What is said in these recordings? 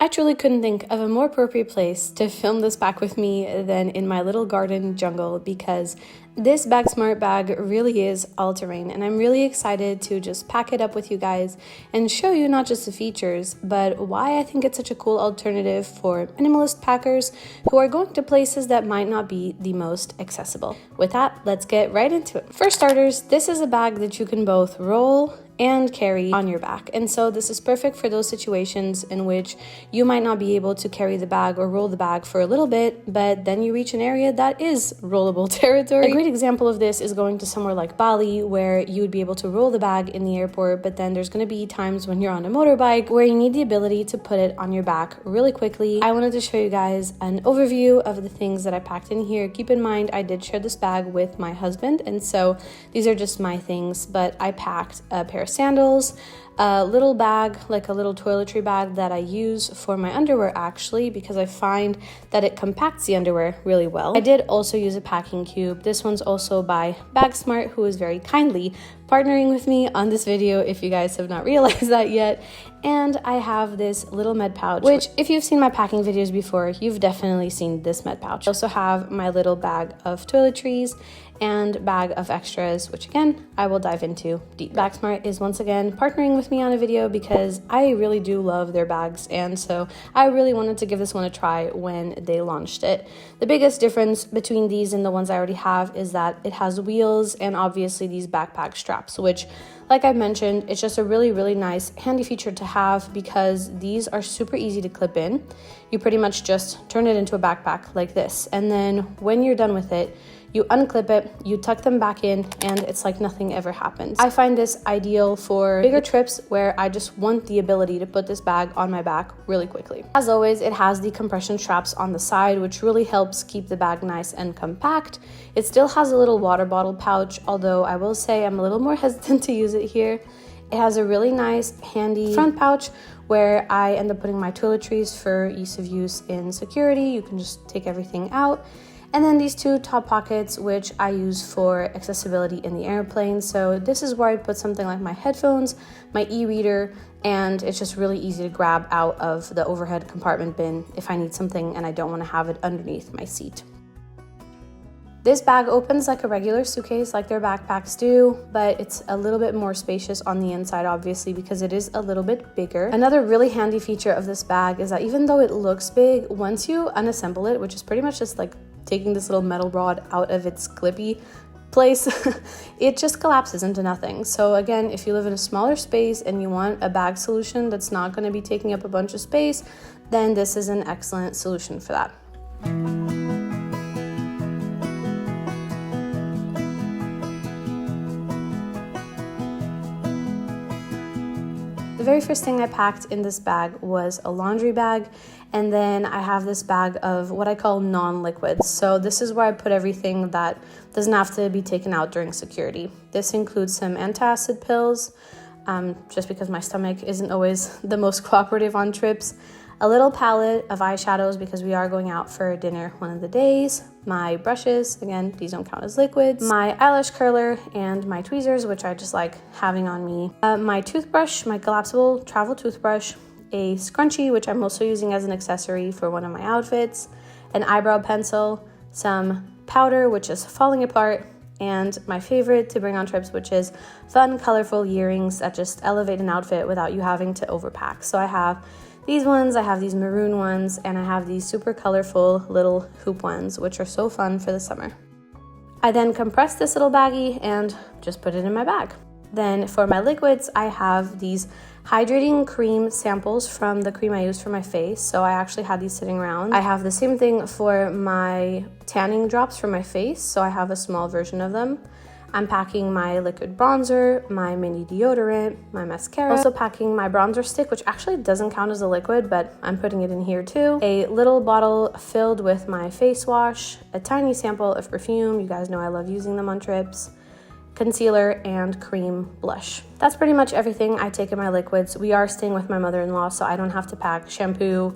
I truly couldn't think of a more appropriate place to film this back with me than in my little garden jungle, because this Bagsmart bag really is all-terrain, and I'm really excited to just pack it up with you guys and show you not just the features, but why I think it's such a cool alternative for minimalist packers who are going to places that might not be the most accessible. With that, let's get right into it. For starters, this is a bag that you can both roll and carry on your back, and so this is perfect for those situations in which you might not be able to carry the bag or roll the bag for a little bit, but then you reach an area that is rollable territory. A great example of this is going to somewhere like Bali, where you would be able to roll the bag in the airport, but then there's going to be times when you're on a motorbike where you need the ability to put it on your back really quickly. I wanted to show you guys an overview of the things that I packed in here. Keep in mind, I did share this bag with my husband, and so these are just my things, but I packed a pair of sandals, a little bag, like a little toiletry bag that I use for my underwear actually, because I find that it compacts the underwear really well. I did also use a packing cube. This one's also by Bagsmart, who is very kindly partnering with me on this video, if you guys have not realized that yet. And I have this little med pouch, which if you've seen my packing videos before, you've definitely seen this med pouch. I also have my little bag of toiletries and bag of extras, which again, I will dive into deep. Bagsmart is once again partnering with me on a video because I really do love their bags, and so I really wanted to give this one a try when they launched it. The biggest difference between these and the ones I already have is that it has wheels and obviously these backpack straps, which, like I mentioned, it's just a really nice handy feature to have because these are super easy to clip in. You pretty much just turn it into a backpack like this, and then when you're done with it, you unclip it, you tuck them back in, and it's like nothing ever happens. I find this ideal for bigger trips where I just want the ability to put this bag on my back really quickly. As always, it has the compression straps on the side, which really helps keep the bag nice and compact. It still has a little water bottle pouch, although I will say I'm a little more hesitant to use it here. It has a really nice, handy front pouch where I end up putting my toiletries for ease of use in security. You can just take everything out. And then these two top pockets, which I use for accessibility in the airplane. So this is where I put something like my headphones, my e-reader, and it's just really easy to grab out of the overhead compartment bin if I need something and I don't want to have it underneath my seat. This bag opens like a regular suitcase, like their backpacks do, but it's a little bit more spacious on the inside, obviously, because it is a little bit bigger. Another really handy feature of this bag is that even though it looks big, once you unassemble it, which is pretty much just like taking this little metal rod out of its clippy place, it just collapses into nothing. So again, if you live in a smaller space and you want a bag solution that's not going to be taking up a bunch of space, then this is an excellent solution for that. The very first thing I packed in this bag was a laundry bag, and then I have this bag of what I call non-liquids. So this is where I put everything that doesn't have to be taken out during security. This includes some antacid pills, just because my stomach isn't always the most cooperative on trips, a little palette of eyeshadows because we are going out for dinner one of the days, my brushes, again, these don't count as liquids, my eyelash curler, and my tweezers, which I just like having on me, my toothbrush, my collapsible travel toothbrush, a scrunchie, which I'm also using as an accessory for one of my outfits, an eyebrow pencil, some powder, which is falling apart, and my favorite to bring on trips, which is fun, colorful earrings that just elevate an outfit without you having to overpack. So I have these ones, I have these maroon ones, and I have these super colorful little hoop ones, which are so fun for the summer. I then compressed this little baggie and just put it in my bag. Then for my liquids, I have these hydrating cream samples from the cream I use for my face. So I actually had these sitting around. I have the same thing for my tanning drops for my face. So I have a small version of them. I'm packing my liquid bronzer, my mini deodorant, my mascara. Also packing my bronzer stick, which actually doesn't count as a liquid, but I'm putting it in here too. A little bottle filled with my face wash, a tiny sample of perfume. You guys know I love using them on trips. Concealer, and cream blush. That's pretty much everything I take in my liquids. We are staying with my mother-in-law, so I don't have to pack shampoo,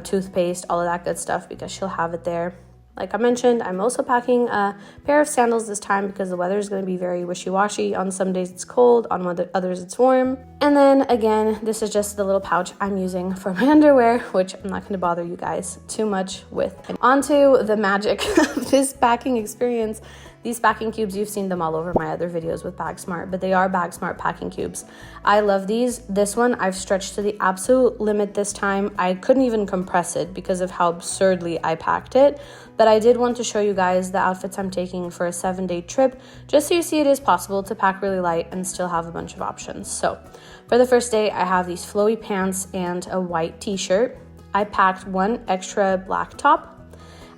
toothpaste, all of that good stuff because she'll have it there. Like I mentioned, I'm also packing a pair of sandals this time because the weather is going to be very wishy-washy. On some days it's cold, on others it's warm. And then again, this is just the little pouch I'm using for my underwear, which I'm not going to bother you guys too much with. And onto the magic of this packing experience. These packing cubes, you've seen them all over my other videos with Bagsmart, but they are Bagsmart packing cubes. I love these. This one I've stretched to the absolute limit this time. I couldn't even compress it because of how absurdly I packed it, but I did want to show you guys the outfits I'm taking for a 7-day trip, just so you see it is possible to pack really light and still have a bunch of options. So for the first day, I have these flowy pants and a white t-shirt. I packed one extra black top.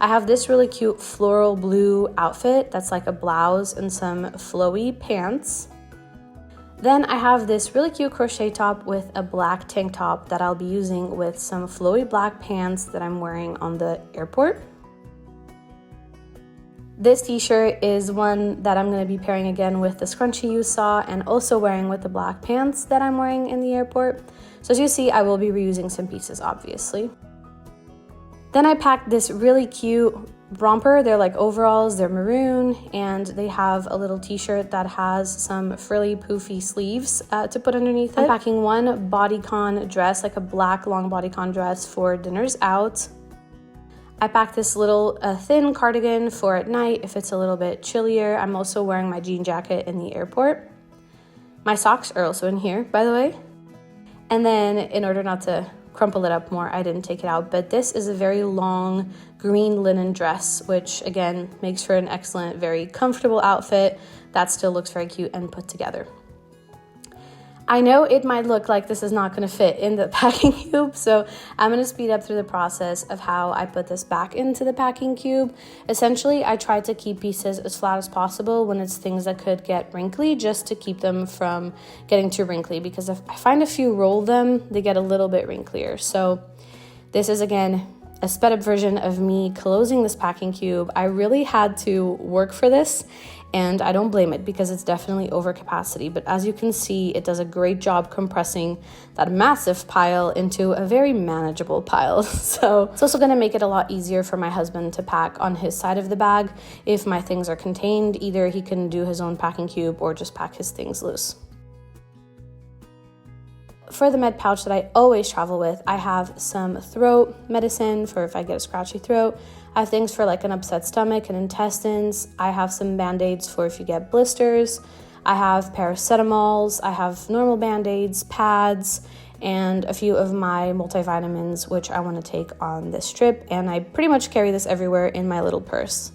I have this really cute floral blue outfit that's like a blouse and some flowy pants. Then I have this really cute crochet top with a black tank top that I'll be using with some flowy black pants that I'm wearing on the airport. This t-shirt is one that I'm going to be pairing again with the scrunchie you saw and also wearing with the black pants that I'm wearing in the airport. So as you see, I will be reusing some pieces, obviously. Then I packed this really cute romper. They're like overalls, they're maroon, and they have a little t-shirt that has some frilly poofy sleeves to put underneath it. I'm packing one bodycon dress, like a black long bodycon dress for dinners out. I packed this little thin cardigan for at night if it's a little bit chillier. I'm also wearing my jean jacket in the airport. My socks are also in here, by the way. And then in order not to crumple it up more, I didn't take it out, but this is a very long green linen dress, which again makes for an excellent, very comfortable outfit that still looks very cute and put together. I know it might look like this is not going to fit in the packing cube, so I'm going to speed up through the process of how I put this back into the packing cube. Essentially, I try to keep pieces as flat as possible when it's things that could get wrinkly, just to keep them from getting too wrinkly, because if I find if you roll them, they get a little bit wrinklier. So this is, again, a sped up version of me closing this packing cube. I really had to work for this, and I don't blame it because it's definitely over capacity. But as you can see, it does a great job compressing that massive pile into a very manageable pile. So it's also going to make it a lot easier for my husband to pack on his side of the bag. If my things are contained, either he can do his own packing cube or just pack his things loose. For the med pouch that I always travel with, I have some throat medicine for if I get a scratchy throat. I have things for like an upset stomach and intestines. I have some band-aids for if you get blisters. I have paracetamols. I have normal band-aids, pads, and a few of my multivitamins, which I want to take on this trip. And I pretty much carry this everywhere in my little purse.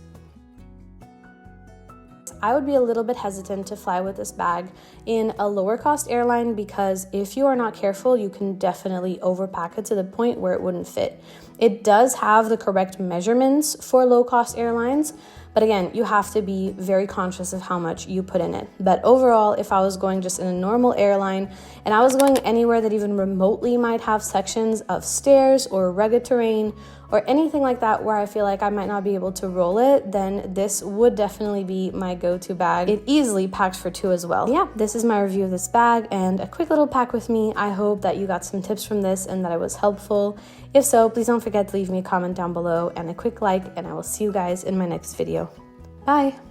I would be a little bit hesitant to fly with this bag in a lower cost airline because if you are not careful, you can definitely overpack it to the point where it wouldn't fit. It does have the correct measurements for low cost airlines, but again, you have to be very conscious of how much you put in it. But overall, if I was going just in a normal airline and I was going anywhere that even remotely might have sections of stairs or rugged terrain or anything like that where I feel like I might not be able to roll it, then this would definitely be my go-to bag. It easily packs for 2 as well. Yeah, this is my review of this bag and a quick little pack with me. I hope that you got some tips from this and that it was helpful. If so, please don't forget to leave me a comment down below and a quick like, and I will see you guys in my next video. Bye!